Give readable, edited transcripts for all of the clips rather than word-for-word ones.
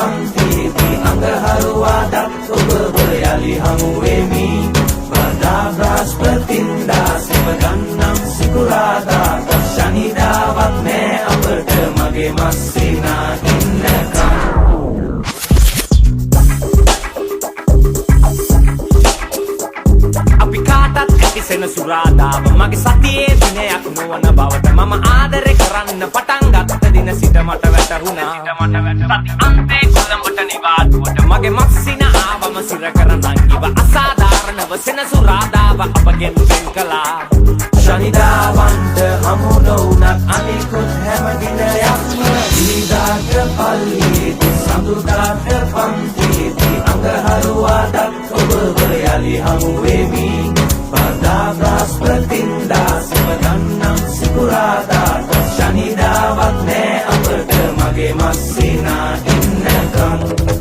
පන්තිදී අඟහරුවාදත් ඔබ යලි හමුවෙමි බදා බ්‍රහස්පතින්දා සෙම ගන්නම් සිකුරාදා ශනිදාවත් නෑ අපට මගේ මස්සිනා ඉන්නකම් අපි කාටත් ඇති සෙනසුරාදාව මගේ සතියේ දිනයක් නොවන බවට මම ආදරේ කරන්න පටන් ගත්ත දින සිට මට වැටහුණා සති අන්තේ කොළඹට නිවාඩුවට මගේ මස්සින ආවම සිර කරනන් ඉව අසාධාරණව සෙනසුරාදාව අපගෙන් වෙන් කළා ශනිදාවන්ට හමු නොවුනත් අනිකුත් හැම දිනයක්ම ඉරිදාට පල්ලියේදී සඳුදාට පන්තියේදී අඟහරුවාදත් ඔබ යලි හමුවෙමි බදා බ්‍රහස්පතින්දා සෙම ගන්නම් සිකුරාදාට ශනිදාවත් නෑ අපට මගේ මස්සිනා ඉන්නකම්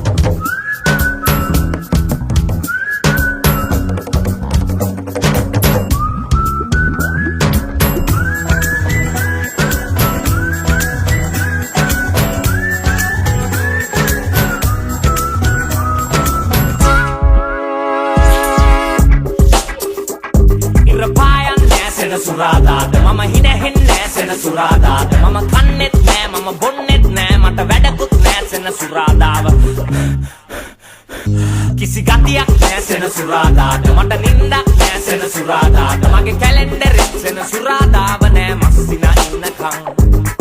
සෙනසුරාදාද මම හිනහෙන්නේ සෙනසුරාදාද මම කන්නෙත් නෑ මම බොන්නෙත් නෑ මට වැඩකුත් නෑ සෙනසුරාදාව කිසි ගතියක් නෑ සෙනසුරාදාද මට නින්දක් නෑ සෙනසුරාදාද මගේ කැලෙන්ඩරෙත් සෙනසුරාදාව නෑ මස්සිනා ඉන්නකම්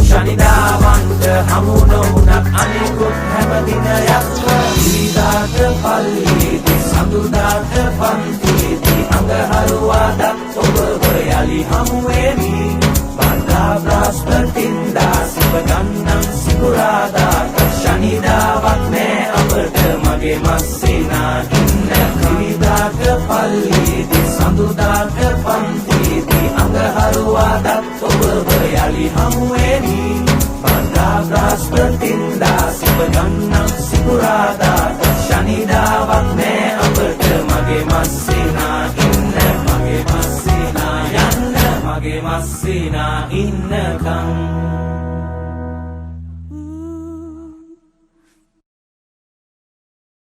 ශනිදාවන්ට හමු නොවුනත් අනිකුත් හැම දිනයක්ම ඉරිදාට පල්ලියේදී සඳුදාට පන්තියේදී අඟහරුවාදත් ඔබ යලි හමුවෙමි බදා බ්‍රහස්පතින්දා සෙම ගන්නම් සිකුරාදාට ශනිදාවත් නෑ අපට මගේ මස්සිනා ඉන්නකම් ඉරිදාට පල්ලියේදී සඳුදාට පන්තියේදී අඟහරුවාදත් ඔබ යලි හමුවෙමි බදා බ්‍රහස්පතින්දා සෙම ගන්නම් සිකුරාදාට ශනිදාවත් නෑ අපට මගේ මස්සිනා ඉන්නකම් මගේ මස්සිනා ඉන්නකම්